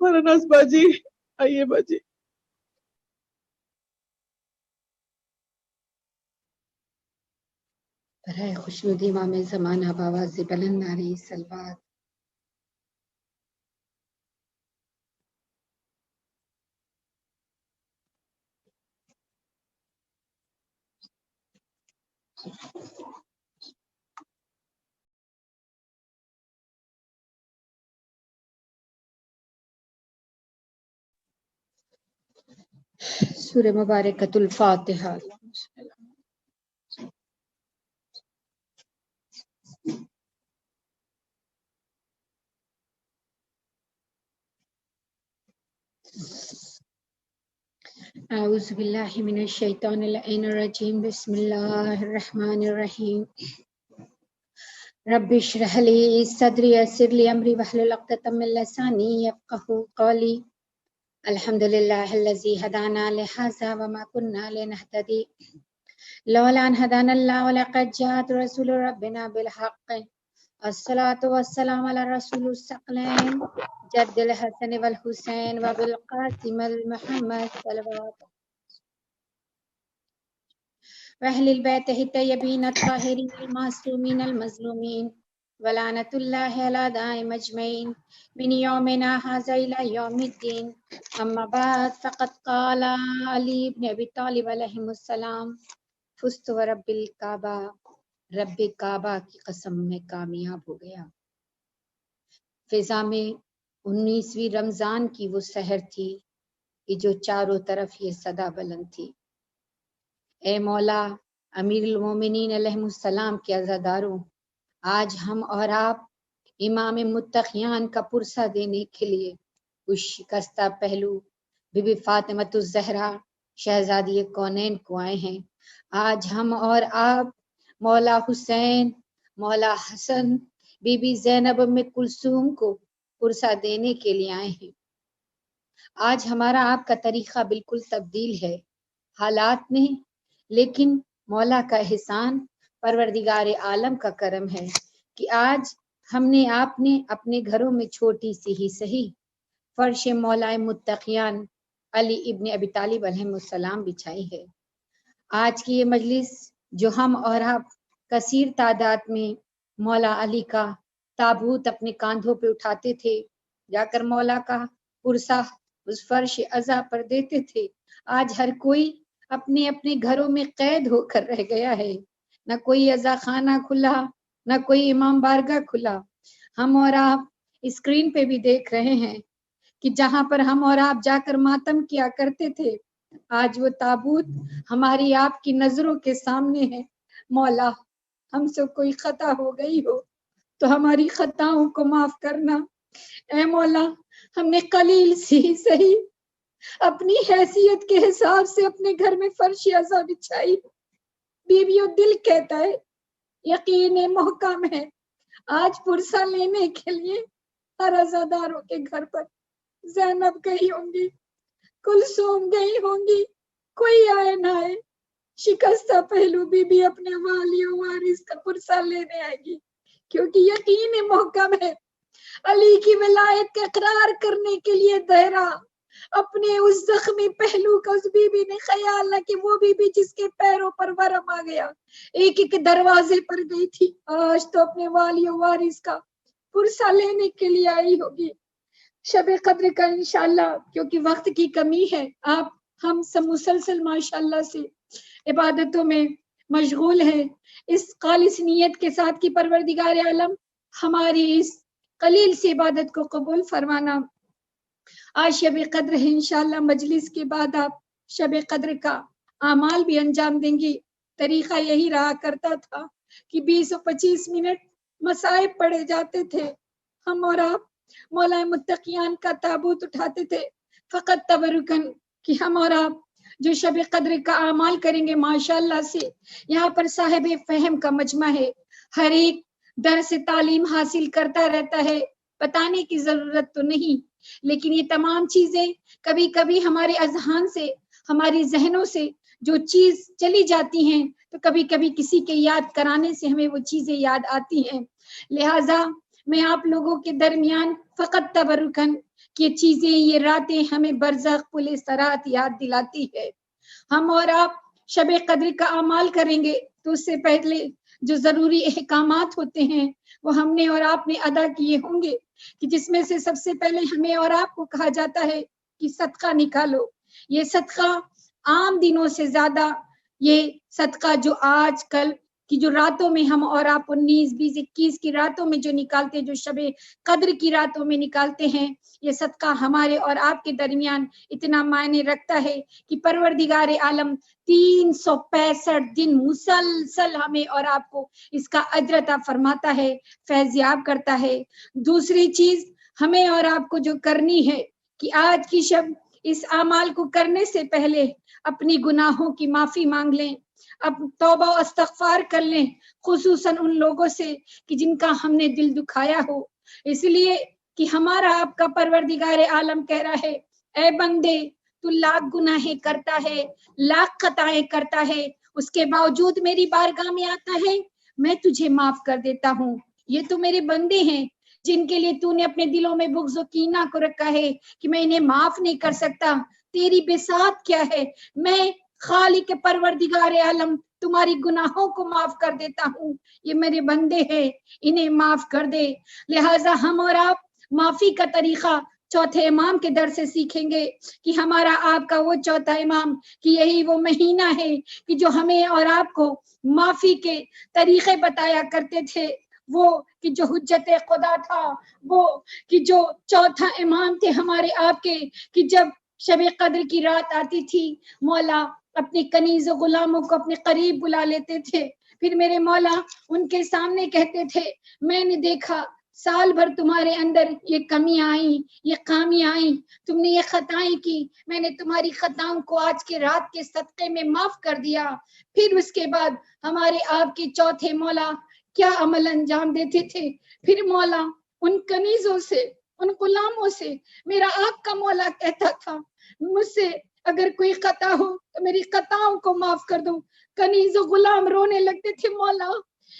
فرناس باجی آئیے باجی. برائے خوشنود امام زمانہ باواز بلند ناری سلوات. سورہ مبارکۃ الفاتحہ. اعوذ باللہ من الشیطان اللعین الرجیم. بسم اللہ الرحمن الرحیم. رب اشرح لی صدری یسر لی امری واحلل عقدۃ من لسانی یفقہوا قولی. الحمد للہ الذی ہدانا لہذا وما كنا لنہتدی لولا ان ہدانا اللہ ولقد جاءت رسول ربنا بالحق. الصلاۃ والسلام علی رسول الثقلین جد الحسن والحسین وبالقاسم المحمد صلوات واہل البیت الطیبین الطاہرین المعصومین المظلومین ولعنۃ اللہ علی دائم اجمعین من یومنا ھذا الی یوم الدین. اما بعد فقد قال علی بن ابی طالب علیہ السلام فزت ورب الکعبہ. رب کعبہ کی قسم میں کامیاب ہو گیا. فضا میں 19ویں رمضان کی وہ سحر تھی کہ جو چاروں طرف یہ صدا بلند تھی. اے مولا امیر المومنین علیہ السلام کے عزاداروں، آج ہم اور آپ امام متقیان کا پرسہ دینے کے لیے اس شکستہ پہلو بی بی فاطمۃ الزہرا شہزادی کونین کو آئے ہیں. آج ہم اور آپ مولا حسین، مولا حسن، بی بی زینب ام کلثوم کو پرسہ دینے کے لیے آئے ہیں. آج ہمارا آپ کا طریقہ بالکل تبدیل ہے حالات میں، لیکن مولا کا احسان، پروردگار عالم کا کرم ہے کہ آج ہم نے آپ نے اپنے گھروں میں چھوٹی سی ہی صحیح فرش مولا متقیان علی ابن ابی طالب علیہ السلام بچھائی ہے. آج کی یہ مجلس جو ہم اور آپ کثیر تعداد میں مولا علی کا تابوت اپنے کاندھوں پہ اٹھاتے تھے، جا کر مولا کا پرسہ اس فرش عزا پر دیتے تھے، آج ہر کوئی اپنے اپنے گھروں میں قید ہو کر رہ گیا ہے. نہ کوئی عزا خانہ کھلا، نہ کوئی امام بارگاہ کھلا. ہم اور آپ اسکرین پہ بھی دیکھ رہے ہیں کہ جہاں پر ہم اور آپ جا کر ماتم کیا کرتے تھے، آج وہ تابوت ہماری آپ کی نظروں کے سامنے ہے. مولا ہم سے کوئی خطا ہو گئی ہو تو ہماری خطاؤں کو معاف کرنا. اے مولا ہم نے قلیل سی صحیح اپنی حیثیت کے حساب سے اپنے گھر میں فرش عزا بچھائی. بیویوں دل کہتا ہے، یقین محکم ہے، آج پرسہ لینے کے لیے ہر عزاداروں کے گھر پر زینب گئی ہوں گی، کلثوم گئی ہوں گی، کوئی آئے نہ آئے، شکستہ پہلو بی بی اپنے والی و وارث کا پرسہ لینے آئے گی، کیونکہ یقین محکم ہے علی کی ولایت کا اقرار کرنے کے لیے دہرا اپنے اس زخمی پہلو کا اس بی بی نے خیال نہ کہ وہ بی بی جس کے پیروں پر ورم آ گیا ایک ایک دروازے پر گئی تھی، آج تو اپنے والی و وارث کا پرسہ لینے کے لیے آئی ہوگی. شب قدر کا انشاءاللہ کیونکہ وقت کی کمی ہے، آپ ہم سب مسلسل ماشاءاللہ سے عبادتوں میں مشغول ہیں. اس خالص نیت کے ساتھ کی پروردگار عالم ہماری اس قلیل سی عبادت کو قبول فرمانا. آج شب قدر ہے، انشاءاللہ مجلس کے بعد آپ شب قدر کا اعمال بھی انجام دیں گی. طریقہ یہی رہا کرتا تھا کہ 20-25 منٹ مصائب پڑے جاتے تھے، ہم اور آپ مولا متقیان کا تابوت اٹھاتے تھے فقط تبرکن کہ ہم اور آپ جو شب قدر کا اعمال کریں گے ماشاءاللہ سے یہاں پر صاحب فہم کا مجمع ہے، ہر ایک در سے تعلیم حاصل کرتا رہتا ہے، بتانے کی ضرورت تو نہیں، لیکن یہ تمام چیزیں کبھی کبھی ہمارے اذہان سے، ہماری ذہنوں سے جو چیز چلی جاتی ہیں تو کبھی کبھی کسی کے یاد کرانے سے ہمیں وہ چیزیں یاد آتی ہیں. لہٰذا میں آپ لوگوں کے درمیان فقط تبرکن کہ یہ چیزیں، یہ راتیں ہمیں برزخ پل صراط یاد دلاتی ہے. ہم اور آپ شب قدر کا اعمال کریں گے تو اس سے پہلے جو ضروری احکامات ہوتے ہیں وہ ہم نے اور آپ نے ادا کیے ہوں گے، کہ جس میں سے سب سے پہلے ہمیں اور آپ کو کہا جاتا ہے کہ صدقہ نکالو. یہ صدقہ عام دنوں سے زیادہ، یہ صدقہ جو آج کل کی جو راتوں میں ہم اور آپ 19، 20، 21 کی راتوں میں جو نکالتے، جو شب قدر کی راتوں میں نکالتے ہیں، یہ صدقہ ہمارے اور آپ کے درمیان اتنا معنی رکھتا ہے کہ پروردگار عالم 365 دن مسلسل ہمیں اور آپ کو اس کا اجر عطا فرماتا ہے، فیضیاب کرتا ہے. دوسری چیز ہمیں اور آپ کو جو کرنی ہے کہ آج کی شب اس اعمال کو کرنے سے پہلے اپنی گناہوں کی معافی مانگ لیں، اب توبہ و استغفار کر لیں، خصوصاً ان لوگوں سے کہ جن کا ہم نے دل دکھایا ہو. اس لیے کہ ہمارا آپ کا پروردگار عالم کہہ رہا ہے، اے بندے تو لاکھ گناہیں کرتا ہے، لاکھ خطائیں کرتا ہے، اس کے باوجود میری بارگاہ میں آتا ہے، میں تجھے معاف کر دیتا ہوں. یہ تو میرے بندے ہیں جن کے لیے تو نے اپنے دلوں میں بغض و کینہ کو رکھا ہے کہ میں انہیں معاف نہیں کر سکتا. تیری بساط کیا ہے، میں خالق پروردگار عالم تمہاری گناہوں کو معاف کر دیتا ہوں. یہ میرے بندے ہیں، انہیں معاف کر دے. لہٰذا ہم اور آپ معافی کا طریقہ چوتھے امام کے در سے سیکھیں گے کہ ہمارا آپ کا وہ چوتھا امام، کہ یہی وہ مہینہ ہے کہ جو ہمیں اور آپ کو معافی کے طریقے بتایا کرتے تھے. وہ کہ جو حجت خدا تھا، وہ کہ جو چوتھا امام تھے ہمارے آپ کے، کہ جب شب قدر کی رات آتی تھی مولا اپنے کنیز و غلاموں کو اپنے قریب بلا لیتے تھے. پھر میرے مولا ان کے سامنے کہتے تھے، میں نے دیکھا سال بھر تمہارے اندر یہ کمی آئی، یہ خامی آئی، تم نے یہ خطائیں کی، میں نے تمہاری خطاؤں کو آج کے رات کے صدقے میں معاف کر دیا. پھر اس کے بعد ہمارے آپ کے چوتھے مولا کیا عمل انجام دیتے تھے؟ پھر مولا ان کنیزوں سے، ان غلاموں سے، میرا آپ کا مولا کہتا تھا مجھ سے اگر کوئی خطا ہو تو میری خطاؤں کو معاف کر دو. کنیز و غلام رونے لگتے تھے، مولا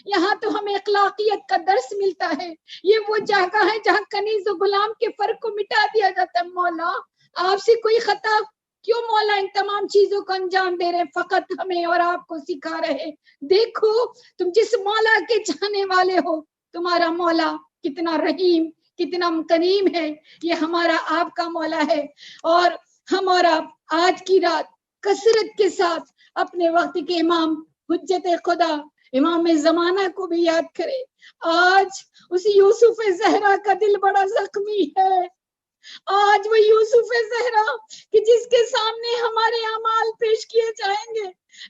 یہاں تو ہمیں اخلاقیت کا درس ملتا ہے، یہ وہ جگہ ہے جہاں کنیز و غلام کے فرق کو مٹا دیا جاتا ہے. مولا آپ سے کوئی خطا کیوں مولا ان تمام چیزوں کو انجام دے رہے ہیں؟ فقط ہمیں اور آپ کو سکھا رہے، دیکھو تم جس مولا کے چاہنے والے ہو، تمہارا مولا کتنا رحیم، کتنا کریم ہے. یہ ہمارا آپ کا مولا ہے. اور ہم اور آپ آج کی رات کثرت کے ساتھ اپنے وقت کے امام حجت خدا امام زمانہ کو بھی یاد کرے. آج اس یوسف زہرا کا دل بڑا زخمی ہے. آج وہ یوسف زہرا کہ جس کے سامنے ہمارے اعمال پیش کیے جائیں گے،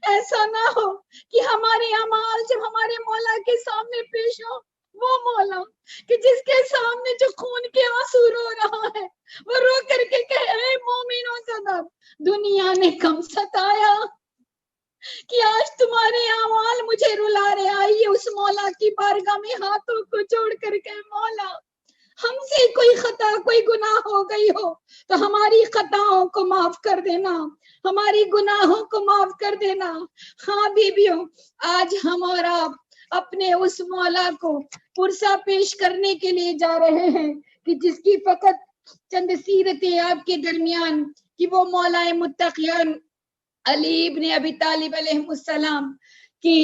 ایسا نہ ہو کہ ہمارے اعمال جب ہمارے مولا کے سامنے پیش ہو، وہ مولا کہ جس کے سامنے جو خون کے آنسو رو رہا ہے، وہ رو کر کے کہے، اے مومنوں صدر، دنیا نے کم ستایا کہ آج تمہارے اعمال مجھے رلا رہے. آئیے اس مولا کی بارگاہ میں ہاتھوں کو جوڑ کر کے، مولا ہم سے کوئی خطا، کوئی گناہ ہو گئی ہو تو ہماری خطاؤں کو معاف کر دینا، ہماری گناہوں کو معاف کر دینا. ہاں بیبیوں، آج ہم اور آپ اپنے اس مولا کو پرسہ پیش کرنے کے لیے جا رہے ہیں کہ جس کی فقط چند سیرتیں آپ کے درمیان، کہ وہ مولا متقیان علی ابن ابی طالب علیہ السلام کی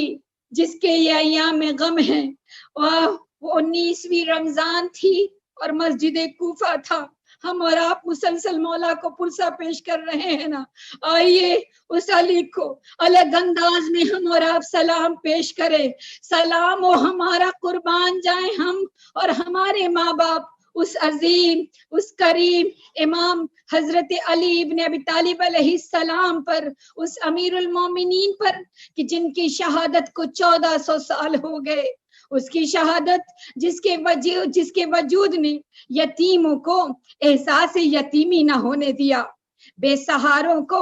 جس کے یہ ایام غم ہیں. وہ 19ویں رمضان تھی اور مسجد کوفہ تھا. ہم اور آپ مسلسل مولا کو پرسہ پیش کر رہے ہیں نا. آئیے اس علی کو الگ انداز میں ہم اور آپ سلام پیش کریں. سلام و ہمارا قربان جائیں ہم اور ہمارے ماں باپ اس عظیم، اس کریم امام حضرت علی ابن ابی طالب علیہ السلام پر، اس امیر المومنین پر کہ جن کی شہادت کو 1400 سال ہو گئے. اس کی شہادت جس کے وجود نے یتیموں کو احساس یتیمی نہ ہونے دیا، بے سہاروں کو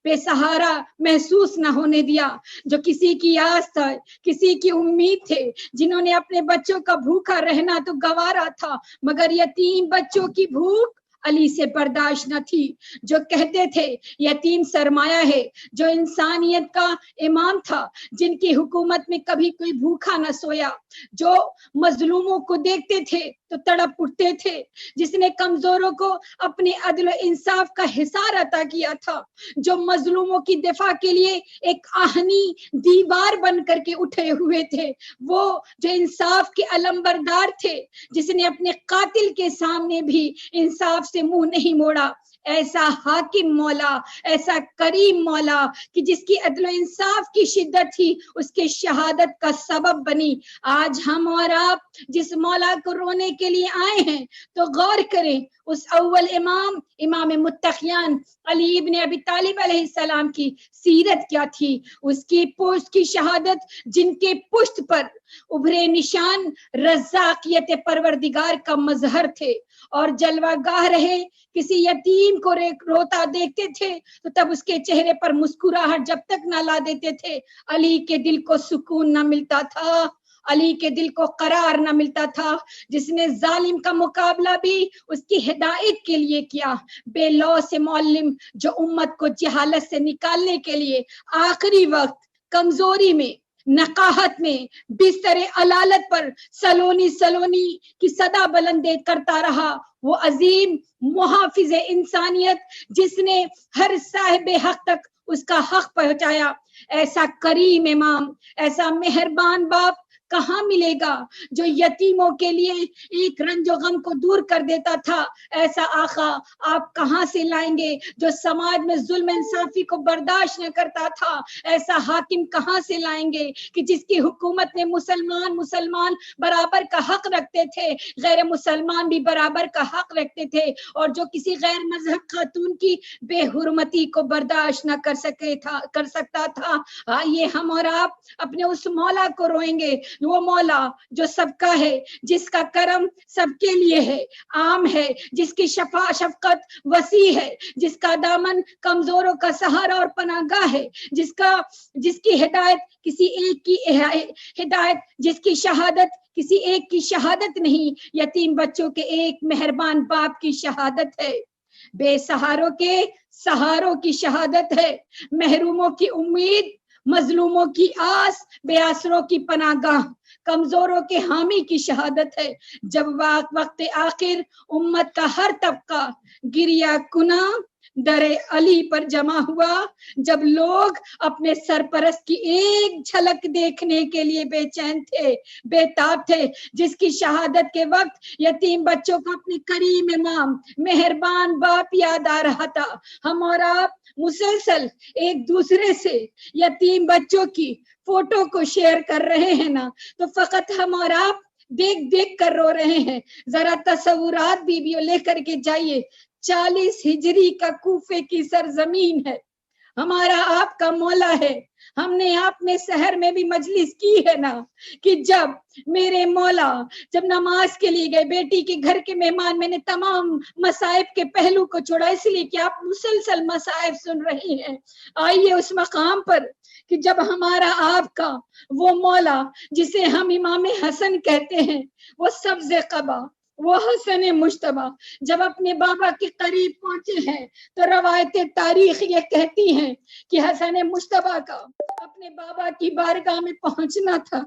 بے سہارا محسوس نہ ہونے دیا، جو کسی کی آس تھا، کسی کی امید تھے، جنہوں نے اپنے بچوں کا بھوکا رہنا تو گوارا تھا، مگر یتیم بچوں کی بھوک علی سے برداشت نہ تھی، جو کہتے تھے یتیم سرمایہ ہے، جو انسانیت کا امام تھا، جن کی حکومت میں کبھی کوئی بھوکا نہ سویا، جو مظلوموں کو دیکھتے تھے تو تڑپ اٹھتے تھے، جس نے کمزوروں کو اپنے عدل و انصاف کا حصار عطا کیا تھا، جو مظلوموں کی دفاع کے لیے ایک آہنی دیوار بن کر کے اٹھے ہوئے تھے، وہ جو انصاف کے علمبردار تھے، جس نے اپنے قاتل کے سامنے بھی انصاف سے منہ نہیں موڑا، ایسا حاکم مولا، ایسا کریم مولا کہ جس کی عدل و انصاف کی شدت ہی اس کے شہادت کا سبب بنی۔ آج ہم اور آپ جس مولا کو رونے کے لیے آئے ہیں تو غور کریں اس اول امام، امام متقیان علی ابن ابی طالب علیہ السلام کی سیرت کیا تھی، اس کی پشت کی شہادت، جن کے پشت پر ابھرے نشان رزاقیت پروردگار کا مظہر تھے، اور جلوہ گاہ رہے کسی یتیم کو روتا دیکھتے تھے تو تب اس کے چہرے پر مسکراہٹ جب تک نہ لا دیتے تھے، علی کے دل کو سکون نہ ملتا تھا، علی کے دل کو قرار نہ ملتا تھا، جس نے ظالم کا مقابلہ بھی اس کی ہدایت کے لیے کیا، بے لوث معلم جو امت کو جہالت سے نکالنے کے لیے آخری وقت کمزوری میں، نقاہت میں، بستر علالت پر سلونی سلونی کی صدا بلند کرتا رہا، وہ عظیم محافظ انسانیت جس نے ہر صاحب حق تک اس کا حق پہنچایا، ایسا کریم امام، ایسا مہربان باپ کہاں ملے گا جو یتیموں کے لیے ایک رنج و غم کو دور کر دیتا تھا، ایسا آقا آپ کہاں سے لائیں گے جو سماج میں ظلم انصافی کو برداشت نہ کرتا تھا، ایسا حاکم کہاں سے لائیں گے کہ جس کی حکومت میں مسلمان برابر کا حق رکھتے تھے، غیر مسلمان بھی برابر کا حق رکھتے تھے، اور جو کسی غیر مذہب خاتون کی بے حرمتی کو برداشت نہ کر سکتا تھا۔ آئیے ہم اور آپ اپنے اس مولا کو روئیں گے، وہ مولا جو سب کا ہے، جس کا کرم سب کے لیے ہے، عام ہے، جس کی شفقت وسیع ہے، جس کا دامن کمزوروں کا سہارا اور پناہ گاہ ہے، جس کی ہدایت کسی ایک کی ہدایت، جس کی شہادت کسی ایک کی شہادت نہیں، یتیم بچوں کے ایک مہربان باپ کی شہادت ہے، بے سہاروں کے سہاروں کی شہادت ہے، محروموں کی امید، مظلوموں کی آس، بے آسروں کی پناہ گاہ، کمزوروں کے حامی کی شہادت ہے۔ جب وقت آخر امت کا ہر طبقہ گریہ کنا در علی پر جمع ہوا، جب لوگ اپنے سرپرست کی ایک جھلک دیکھنے کے لیے بے چین تھے، بے تاب تھے، جس کی شہادت کے وقت یتیم بچوں کو اپنے کریم امام، مہربان باپ یاد آ رہا تھا۔ ہم اور آپ مسلسل ایک دوسرے سے یتیم بچوں کی فوٹو کو شیئر کر رہے ہیں نا، تو فقط ہم اور آپ دیکھ کر رو رہے ہیں۔ ذرا تصورات بیویوں لے کر کے جائیے، 40 ہجری کا کوفے کی سرزمین ہے، ہمارا آپ کا مولا ہے۔ ہم نے آپ میں شہر میں بھی مجلس کی ہے نا کہ جب میرے مولا جب نماز کے لیے گئے، بیٹی کے گھر کے مہمان، میں نے تمام مصائب کے پہلو کو چھوڑا اس لیے کہ آپ مسلسل مصائب سن رہی ہیں۔ آئیے اس مقام پر کہ جب ہمارا آپ کا وہ مولا جسے ہم امام حسن کہتے ہیں، وہ سبز قبا، وہ حسن مجتبی، جب اپنے بابا کے قریب پہنچے ہیں تو روایت تاریخ یہ کہتی ہیں کہ حسن مجتبی کا اپنے بابا کی بارگاہ میں پہنچنا تھا،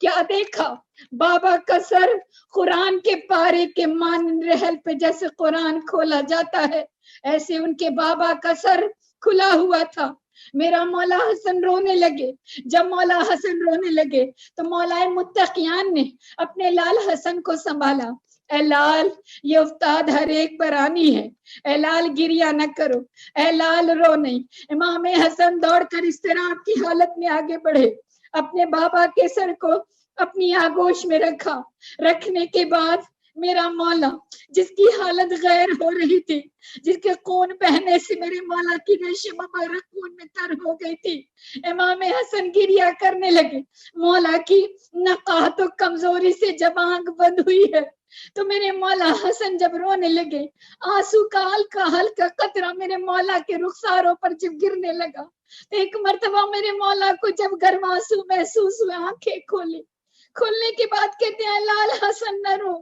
کیا دیکھا؟ بابا کا سر قرآن کے پارے کے مانند رحل پہ جیسے قرآن کھولا جاتا ہے، ایسے ان کے بابا کا سر کھلا ہوا تھا۔ میرا مولا حسن رونے لگے، جب مولا حسن رونے لگے تو مولا متقیان نے اپنے لال حسن کو سنبھالا، اے لال یہ افتاد ہر ایک برانی ہے، اے لال گریہ نہ کرو، اے لال رو نہیں۔ امام حسن دوڑ کر اضطراب کی حالت میں آگے بڑھے، اپنے بابا کے سر کو اپنی آگوش میں رکھنے کے بعد میرا مولا جس کی حالت غیر ہو رہی تھی، جس کے خون بہنے سے میرے مولا کی ریش مبارک خون میں تر ہو گئی تھی، امام حسن گریہ کرنے لگے۔ مولا کی نقاہت و کمزوری سے جب آنکھ بند ہوئی ہے تو میرے مولا حسن جب رونے لگے، آنسو کا ہلکا قطرہ میرے مولا کے رخساروں پر جب گرنے لگا، ایک مرتبہ میرے مولا کو جب گرم آنسو محسوس ہوئے، آنکھیں کھولنے کے بعد کہتے ہیں لال حسن نہ رو،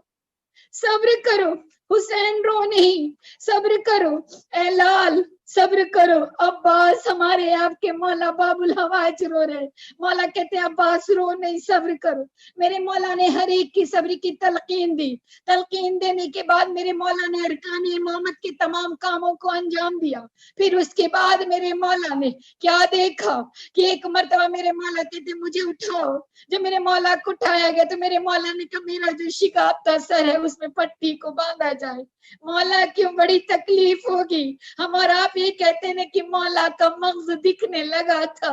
صبر کرو، حسین رو نہیں، صبر کرو، اے لال صبر کرو، عباس ہمارے آپ کے مولا باب الحوائج رو رہے، مولا کہتے ہیں عباس رو نہیں، صبر کرو۔ میرے مولا نے ہر ایک کی صبر کی تلقین دی، تلقین دینے کے بعد میرے مولا نے ارکان امامت کے تمام کاموں کو انجام دیا۔ پھر اس کے بعد میرے مولا نے کیا دیکھا کہ ایک مرتبہ میرے مولا کہتے مجھے اٹھاؤ، جب میرے مولا کو اٹھایا گیا تو میرے مولا نے کہا میرا جو شکافتہ سر ہے اس میں پٹی کو باندھا جائے۔ مولا کیوں بڑی تکلیف ہوگی، ہمارا آپ یہ کہتے ہیں کہ مولا کا مغز دکھنے لگا تھا۔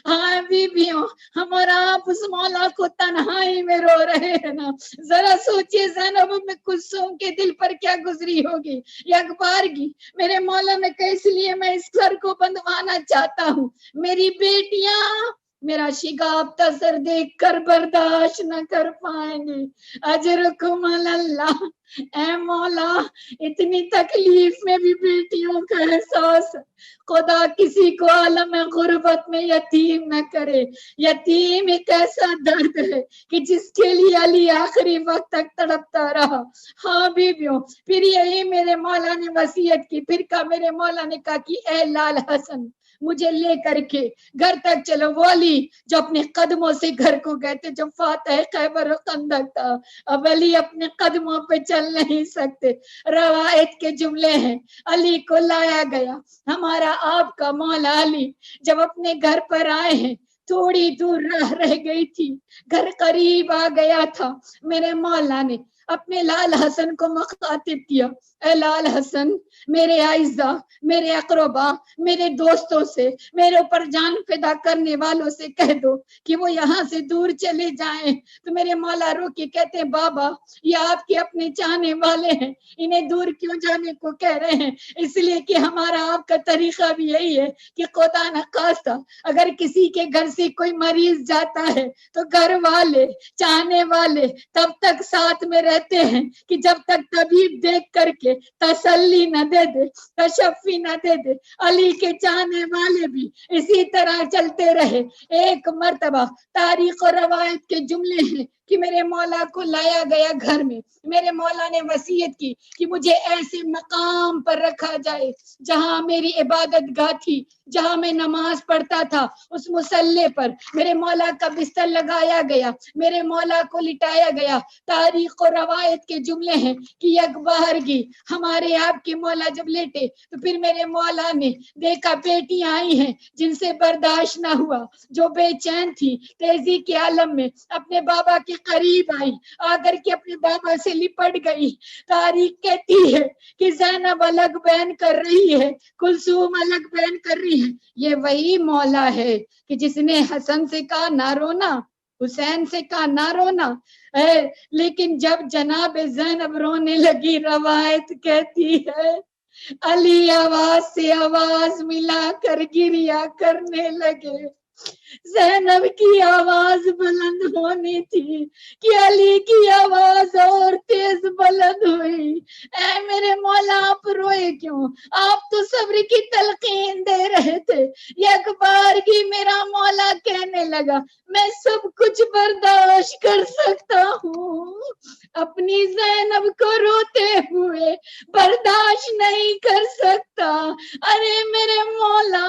ہاں بیویوں، ہمارا آپ اس مولا کو تنہائی میں رو رہے ہیں نا، ذرا سوچئے زینب میں کلثوم کے دل پر کیا گزری ہوگی۔ یک بارگی میرے مولا نے کہا اس لیے میں اس سر کو بندوانا چاہتا ہوں، میری بیٹیاں میرا شگافتہ سر دیکھ کر برداشت نہ کر پائیں گے۔ اجرکم اللہ، اے مولا اتنی تکلیف میں بھی بیٹیوں کا احساس، خدا کسی کو عالم غربت میں یتیم نہ کرے۔ یتیم ایک ایسا درد ہے کہ جس کے لیے علی آخری وقت تک تڑپتا رہا۔ ہاں بیویوں، پھر یہی میرے مولا نے وصیت کی، پھر کا میرے مولا نے کہا کہ اے لال حسن مجھے لے کر کے گھر تک چلو۔ وہ علی جو اپنے قدموں سے گھر کو گئے تھے، جب فاتح خیبر و خندق تھا، اب علی اپنے قدموں پہ چل نہیں سکتے۔ روایت کے جملے ہیں، علی کو لایا گیا، ہمارا آپ کا مولا علی جب اپنے گھر پر آئے ہیں، تھوڑی دور راہ رہ گئی تھی، گھر قریب آ گیا تھا، میرے مولا نے اپنے لال حسن کو مخاطب کیا، اے لال حسن میرے اعزا، میرے اقربا، میرے دوستوں سے، میرے اوپر جان فدا کرنے والوں سے کہہ دو کہ وہ یہاں سے دور چلے جائیں۔ تو میرے مولا رو کے کہتے ہیں بابا یہ آپ کے اپنے چاہنے والے ہیں، انہیں دور کیوں جانے کو کہہ رہے ہیں؟ اس لیے کہ ہمارا آپ کا طریقہ بھی یہی ہے کہ خدا نخواستہ اگر کسی کے گھر سے کوئی مریض جاتا ہے تو گھر والے چاہنے والے تب تک ساتھ میں رہتے ہیں کہ جب تک طبیب دیکھ کر کے تسلی نہ دے دے، تشفی نہ دے دے۔ علی کے چاہنے والے بھی اسی طرح چلتے رہے۔ ایک مرتبہ تاریخ اور روایت کے جملے ہیں کہ میرے مولا کو لایا گیا گھر میں، میرے مولا نے وصیت کی کہ مجھے ایسے مقام پر رکھا جائے جہاں میری عبادت گاہ تھی، جہاں میں نماز پڑھتا تھا، اس مصلی پر میرے مولا کا بستر لگایا گیا، میرے مولا کو لٹایا گیا۔ تاریخ و روایت کے جملے ہیں کہ یک بارگی ہمارے آپ کے مولا جب لیٹے تو پھر میرے مولا نے دیکھا بیٹیاں آئی ہیں جن سے برداشت نہ ہوا، جو بے چین تھی، تیزی کے عالم میں اپنے بابا کے قریب آئی، آ کر کے اپنے بابا سے لپٹ گئی۔ تاریخ کہتی ہے کہ زینب الگ بین کر رہی ہے، کلثوم الگ بین کر رہی ہے۔ یہ وہی مولا ہے کہ جس نے حسن سے کہا نہ رونا، حسین سے کہا نہ رونا، لیکن جب جناب زینب رونے لگی، روایت کہتی ہے علی آواز سے آواز ملا کر گریا کرنے لگے۔ زینب کی آواز بلند ہونی تھی کہ علی کی آواز اور تیز بلند ہوئی۔ اے میرے مولا آپ روئے کیوں؟ آپ تو صبر کی تلقین دے رہے تھے۔ یک بارگی میرا مولا کہنے لگا میں سب کچھ برداشت کر سکتا ہوں، اپنی زینب کو روتے ہوئے برداشت نہیں کر سکتا۔ ارے میرے مولا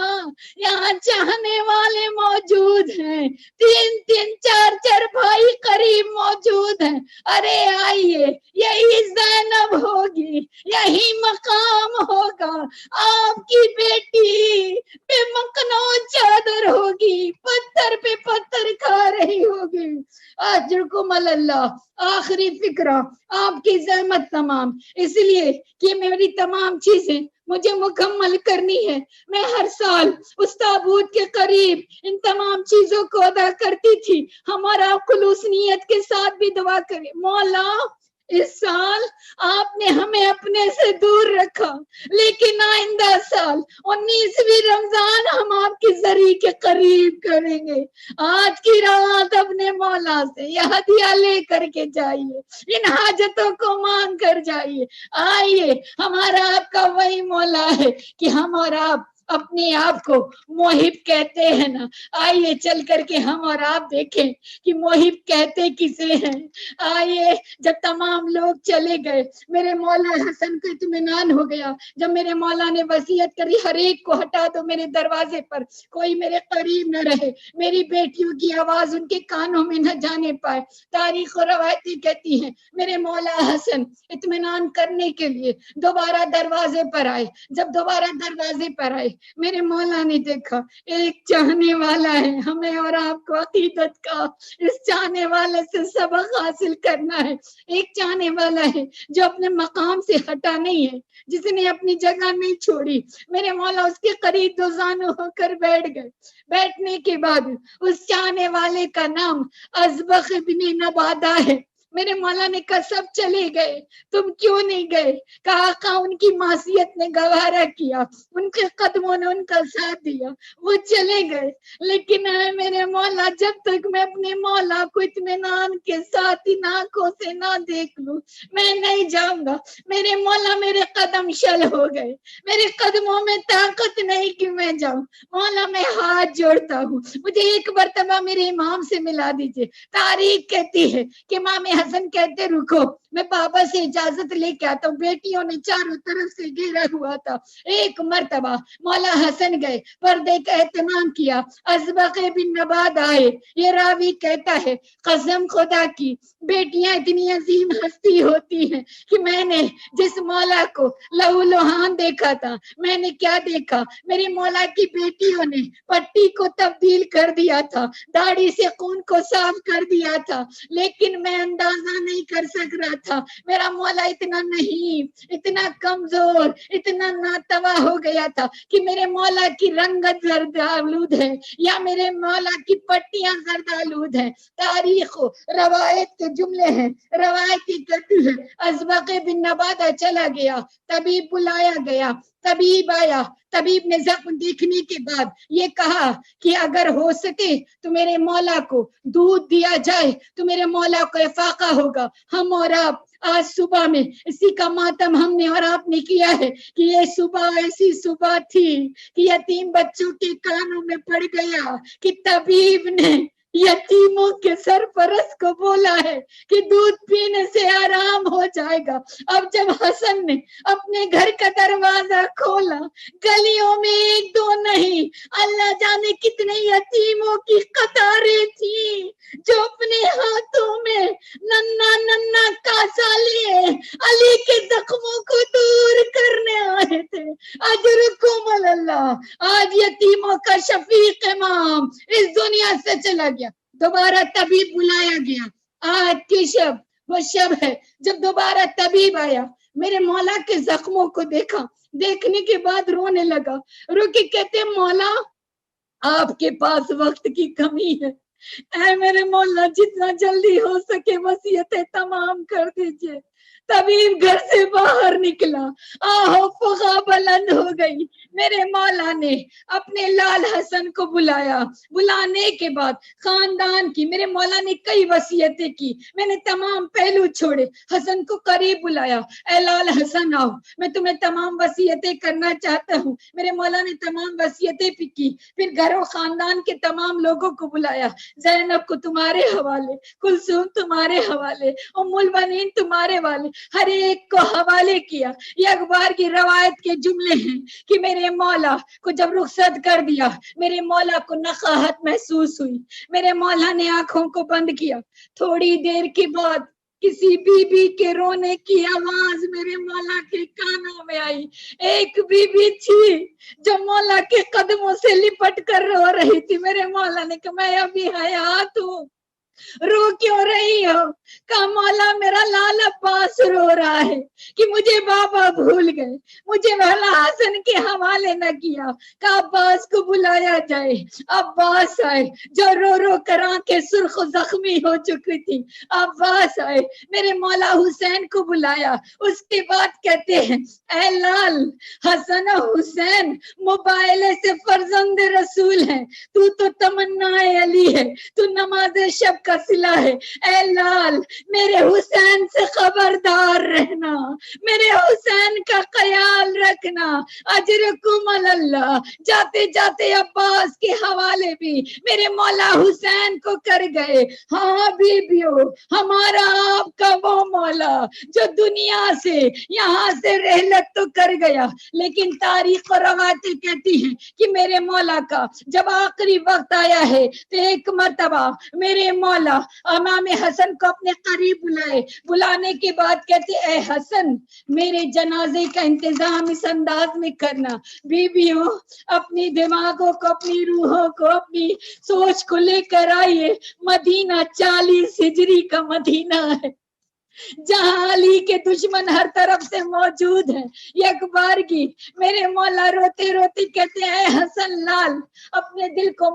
یہاں چاہنے والے موجود ہیں، تین تین چار چار بھائی قریب موجود ہیں، ارے آئیے یہی زینب ہوگی، یہی مقام ہوگا، آپ کی بیٹی پہ مخنوں چادر ہوگی، پتھر پہ پتھر کھا رہی ہوگی۔ اجرکم اللہ، آخری فکرہ آپ کی زحمت تمام، اس لیے کہ میری تمام چیزیں مجھے مکمل کرنی ہے۔ میں ہر سال اس تابوت کے قریب ان تمام چیزوں کو ادا کرتی تھی۔ ہمارا خلوص نیت کے ساتھ بھی دعا کرے مولا اس سال آپ نے ہمیں اپنے سے دور رکھا، لیکن آئندہ سال 19ویں رمضان ہم آپ کی ذریعے کے قریب کریں گے۔ آج کی رات اپنے مولا سے یہ ہدیہ لے کر کے جائیے، ان حاجتوں کو مانگ کر جائیے۔ آئیے ہمارا آپ کا وہی مولا ہے کہ ہمارا آپ اپنے آپ کو محب کہتے ہیں نا. آئیے چل کر کے ہم اور آپ دیکھیں کہ محب کہتے کسے ہیں. آئیے جب تمام لوگ چلے گئے میرے مولا حسن کو اطمینان ہو گیا. جب میرے مولا نے وصیت کری ہر ایک کو ہٹا دو میرے دروازے پر, کوئی میرے قریب نہ رہے, میری بیٹیوں کی آواز ان کے کانوں میں نہ جانے پائے. تاریخ و روایتیں کہتی ہیں میرے مولا حسن اطمینان کرنے کے لیے دوبارہ دروازے پر آئے. جب دوبارہ دروازے پر آئے میرے مولا نے دیکھا ایک چاہنے والا ہے. ہمیں اور آپ کو عقیدت کا اس چاہنے والے سے سبق حاصل کرنا ہے. ایک چاہنے والا ہے جو اپنے مقام سے ہٹا نہیں ہے, جس نے اپنی جگہ نہیں چھوڑی. میرے مولا اس کے قریب دو زانو ہو کر بیٹھ گئے. بیٹھنے کے بعد اس چاہنے والے کا نام ازبق بن نبادہ ہے. میرے مولا نے کہا سب چلے گئے, تم کیوں نہیں گئے؟ کہا آقا ان کی معصیت نے گوارا کیا, ان کے قدموں نے ان کا ساتھ دیا, وہ چلے گئے. لیکن اے میرے مولا جب تک میں اپنے مولا کو اطمینان کے ساتھ ان آنکھوں سے نہ دیکھ لوں میں نہیں جاؤں گا. میرے مولا میرے قدم شل ہو گئے, میرے قدموں میں طاقت نہیں کہ میں جاؤں. مولا میں ہاتھ جوڑتا ہوں, مجھے ایک مرتبہ میرے امام سے ملا دیجئے. تاریخ کہتی ہے کہ امام حسن کہتے رکو میں بابا سے اجازت لے کے آتا ہوں. بیٹیوں نے چاروں طرف سے گھیرا ہوا تھا. ایک مرتبہ مولا حسن گئے, پردے کا اہتمام کیا, ازبق بن نباد آئے. یہ راوی کہتا ہے قسم خدا کی بیٹیاں اتنی عظیم ہستی ہوتی ہیں کہ میں نے جس مولا کو لہو لہان دیکھا تھا میں نے کیا دیکھا, میری مولا کی بیٹیوں نے پٹی کو تبدیل کر دیا تھا, داڑھی سے خون کو صاف کر دیا تھا, لیکن میں اندازہ نہیں کر سک رہا تھا. میرا مولا اتنا نہیں, اتنا کمزور, اتنا ناتوا ہو گیا تھا کہ میرے مولا کی رنگت زرد آلود ہے یا میرے مولا کی پٹیاں زرد آلود ہیں. تاریخ و روایت کے جملے ہیں, روایت کہتی ہے ازبق بن نبادہ چلا گیا, طبیب بلایا گیا, طبیب آیا. طبیب نے زخم دیکھنے کے بعد یہ کہا کہ اگر ہو سکے تو میرے مولا کو دودھ دیا جائے تو میرے مولا کو افاقہ ہوگا. ہم اور آپ آج صبح میں اسی کا ماتم ہم نے اور آپ نے کیا ہے کہ یہ صبح ایسی صبح تھی کہ یتیم بچوں کے کانوں میں پڑ گیا کہ طبیب نے یتیموں کے سرپرست کو بولا ہے کہ دودھ پینے سے آرام ہو جائے گا. اب جب حسن نے اپنے گھر کا دروازہ کھولا گلیوں میں ایک دو نہیں اللہ جانے کتنے یتیموں کی قطاریں تھی جو اپنے ہاتھوں میں ننا ننا کاسا لیے علی کے زخموں کو دور کرنے آئے تھے. اجرکم اللہ. آج یتیموں کا شفیق امام اس دنیا سے چلا گیا. دوبارہ طبیب بلایا گیا. آج کی شب وہ شب ہے جب دوبارہ طبیب آیا, میرے مولا کے زخموں کو دیکھا, دیکھنے کے بعد رونے لگا. رو کے کہتے مولا آپ کے پاس وقت کی کمی ہے, اے میرے مولا جتنا جلدی ہو سکے وصیتیں تمام کر دیجئے. طبیب گھر سے باہر نکلا, آہو فغا بلند ہو گئی. میرے مولا نے اپنے لال حسن کو بلایا. بلانے کے بعد خاندان کی میرے مولا نے کئی وصیتیں کی, میں نے تمام پہلو چھوڑے. حسن کو قریب بلایا, اے لال حسن آؤ میں تمہیں تمام وصیتیں کرنا چاہتا ہوں. میرے مولا نے تمام وصیتیں بھی کی. پھر گھر و خاندان کے تمام لوگوں کو بلایا. زینب کو تمہارے حوالے, کلثوم تمہارے حوالے, ام البنین تمہارے والے, ہر ایک کو حوالے کیا. یہ اخبار کی روایت کے جملے ہیں کہ میرے مولا کو جب رخصت کر دیا میرے مولا کو نقاہت محسوس ہوئی. میرے مولا نے آنکھوں کو بند کیا. تھوڑی دیر کے بعد کسی بی بی کے رونے کی آواز میرے مولا کے کانوں میں آئی. ایک بی بی تھی جو مولا کے قدموں سے لپٹ کر رو رہی تھی. میرے مولا نے کہا میں ابھی حیات ہوں, رو کیوں رہی ہو؟ کہا مولا میرا لال عباس رو رہا ہے کہ مجھے بابا بھول گئے, مجھے مولا حسن کے حوالے نہ کیا. کہا عباس کو بلایا جائے. عباس آئے جو رو رو کر آنکھیں سرخ و زخمی ہو چکی تھی. عباس آئے, میرے مولا حسین کو بلایا. اس کے بعد کہتے ہیں اے لال حسن و حسین موبائلے سے فرزند رسول ہے, تو تمنا علی ہے, تو نماز شب کا صلہ ہے. اے لال میرے حسین سے خبردار رہنا, میرے حسین کا خیال رکھنا اجرکم اللہ. جاتے جاتے عباس کے حوالے بھی میرے مولا حسین کو کر گئے. ہاں بیبیوں، ہمارا آپ کا وہ مولا جو دنیا سے یہاں سے رحلت تو کر گیا، لیکن تاریخ اور روایتیں کہتی ہیں کہ میرے مولا کا جب آخری وقت آیا ہے تو ایک مرتبہ میرے مولا امام حسن کو اپنے قریب بلائے. بلانے کے بعد کہتے اے حسن، میرے جنازے کا انتظام اس انداز میں کرنا. بیویوں، اپنی دماغوں کو، اپنی روحوں کو، اپنی سوچ کو لے کر آئیے. مدینہ 40 ہجری کا مدینہ ہے جہاں علی کے دشمن ہر طرف سے موجود ہیں. یک بار کی میرے مولا روتے روتے کہتے ہیں اے حسن لال، اپنے دل کو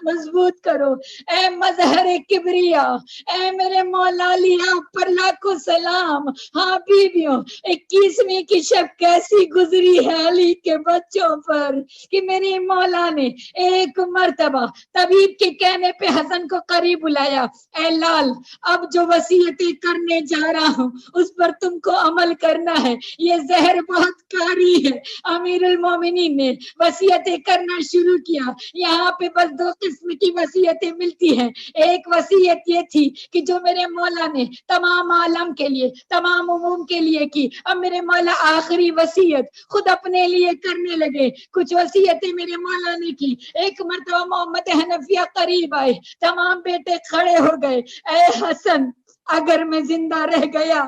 مضبوط کرو. اے مظہر کبریا، اے میرے مولا علی، آپ پر لاکھوں سلام. ہاں بیویوں، 21ویں کی شب کیسی گزری ہے علی کے بچوں پر کہ میری مولا نے ایک مرتبہ طبیب کے کہنے پہ حسن کو قریب بلایا. اے لال، اب جو وصیتیں کرنے جا رہا ہوں اس پر تم کو عمل کرنا ہے. یہ زہر بہت کاری ہے. امیر المومنین نے وصیتیں کرنا شروع کیا. یہاں پہ بس 2 قسم کی وصیتیں ملتی ہیں. ایک وصیت یہ تھی کہ جو میرے مولا نے تمام عالم کے لیے، تمام عموم کے لیے کی. اب میرے مولا آخری وصیت خود اپنے لیے کرنے لگے. کچھ وصیتیں میرے مولا نے کی. ایک مرتبہ محمد حنفیہ قریب آئے، تمام بیٹے کھڑے ہو گئے. اے حسن، اگر میں زندہ رہ گیا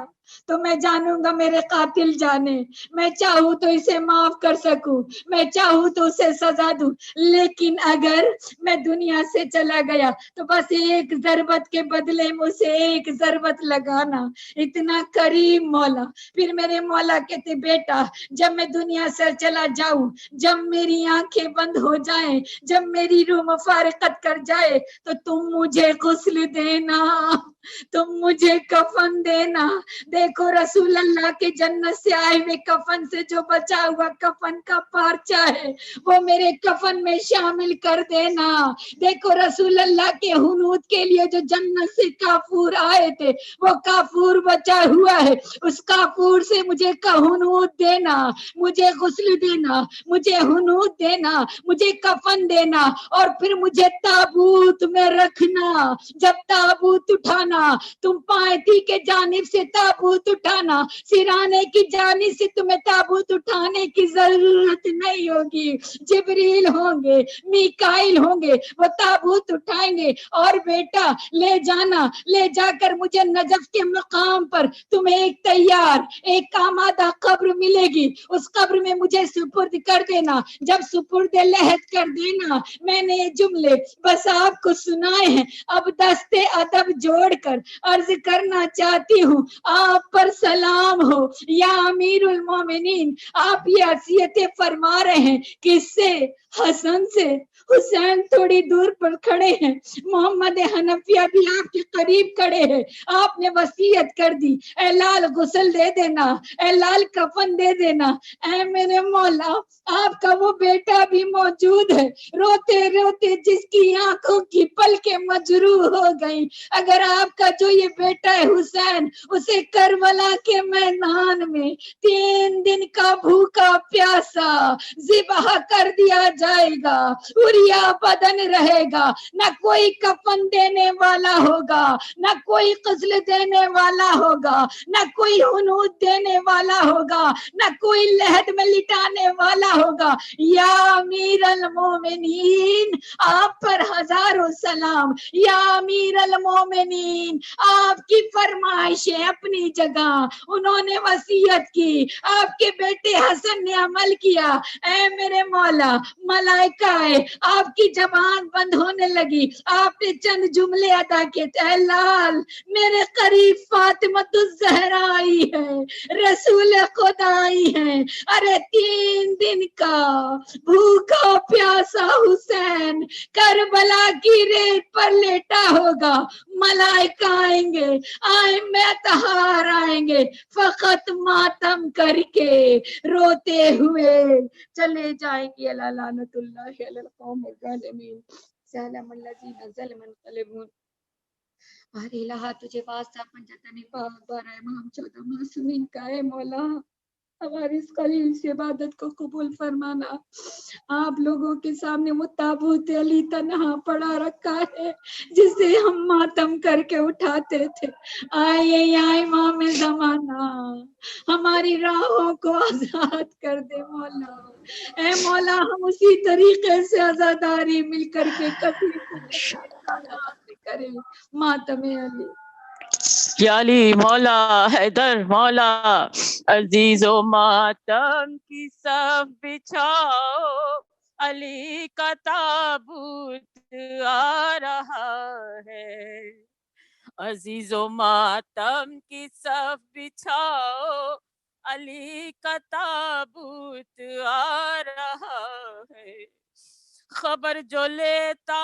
تو میں جانوں گا میرے قاتل جانے، میں چاہوں تو اسے معاف کر سکوں، میں چاہوں تو اسے سزا دوں، لیکن اگر میں دنیا سے چلا گیا تو بس ایک ضربت کے بدلے میں اسے ایک ضربت لگانا. اتنا کریم مولا. پھر میرے مولا کہتے بیٹا، جب میں دنیا سے چلا جاؤں، جب میری آنکھیں بند ہو جائیں، جب میری روح مفارقت کر جائے تو تم مجھے غسل دینا، تم مجھے کفن دینا. دیکھو رسول اللہ کے جنت سے آئے ہوئے کفن سے جو بچا ہوا کفن کا پارچہ ہے وہ میرے کفن میں شامل کر دینا. دیکھو رسول اللہ کے حنوط کے لیے جو جنت سے کافور آئے تھے وہ کافور بچا ہوا ہے، اس کافور سے مجھے حنوط دینا، مجھے غسل دینا، مجھے حنوط دینا، مجھے کفن دینا، اور پھر مجھے تابوت میں رکھنا. جب تابوت اٹھانا، تم پائتی کے جانب سے تابوت اٹھانا، سرانے کی جانب سے تمہیں تابوت اٹھانے کی ضرورت نہیں ہوگی. جبریل ہوں گے، میکائیل ہوں گے، وہ تابوت اٹھائیں گے. اور بیٹا لے جانا، لے جا کر مجھے نجف کے مقام پر تمہیں ایک تیار، ایک آمادہ قبر ملے گی، اس قبر میں مجھے سپرد کر دینا. جب سپرد لحد کر دینا، میں نے یہ جملے بس آپ کو سنائے ہیں. اب دستے ادب جوڑ کر عرض کرنا چاہتی ہوں، آپ پر سلام ہو یا امیر المومنین. آپ یہ وصیتیں فرما رہے ہیں، کس سے؟ حسن سے. حسین تھوڑی دور پر کھڑے ہیں، محمد حنفیہ بھی آپ کے قریب کھڑے ہیں. آپ نے وصیت کر دی، اے لال غسل دے دینا، اے لال کفن دے دینا. اے میرے مولا، آپ کا وہ بیٹا بھی موجود ہے، روتے روتے جس کی آنکھوں کی پلکیں مجروح ہو گئی. اگر آپ کا جو یہ بیٹا ہے حسین، اسے کربلا کے میدان میں 3 دن کا بھوکا پیاسا ذبح کر دیا جائے گا، اوریا بدن رہے گا، نہ کوئی کفن دینے والا ہوگا، نہ کوئی غسل دینے والا ہوگا، نہ کوئی حنوط دینے والا ہوگا، نہ کوئی لحد میں لٹانے والا ہوگا. یا امیر المومنین، آپ پر ہزاروں سلام. یا امیر المومنین، آپ کی فرمائشیں اپنی جگہ، انہوں نے وصیت کی، آپ کے بیٹے حسن نے عمل کیا. اے میرے مولا، ملائکہ ہے، آپ کی زبان بند ہونے لگی، آپ نے چند جملے ادا کیے. اے لال، میرے قریب فاطمہ الزہرا آئی ہے، رسول خدا آئی ہے. ارے 3 دن کا بھوکا پیاسا حسین کربلا کی ریت پر لیٹا ہوگا. ملائکہ آئیں گے، آئمہ طہار آئیں گے، فقط ماتم کر کے روتے ہوئے چلے جائیں گے. اللہ لعنت اللہ علی القوم الظالمین. سلام الذین ظلموا انقلبوا. ارے الہ تجھے واسطہ پنجتن پاک بارہ امام 14 معصومین کا ہے مولا. ہماری اس قلیل سی عبادت کو قبول فرمانا. آپ لوگوں کے سامنے وہ تابوت علی تنہا پڑا رکھا ہے جسے ہم ماتم کر کے اٹھاتے تھے. آئے یا امام زمانہ ہماری راہوں کو آزاد کر دے مولا. اے مولا ہم اسی طریقے سے آزاداری مل کر کے کبھی کریں ماتم علی. یا علی مولا حیدر مولا عزیز و ماتم کی صف بچھاؤ علی کا تابوت آ رہا ہے. عزیز و ماتم کی صف بچھاؤ علی کا تابوت آ رہا ہے. خبر جو لیتا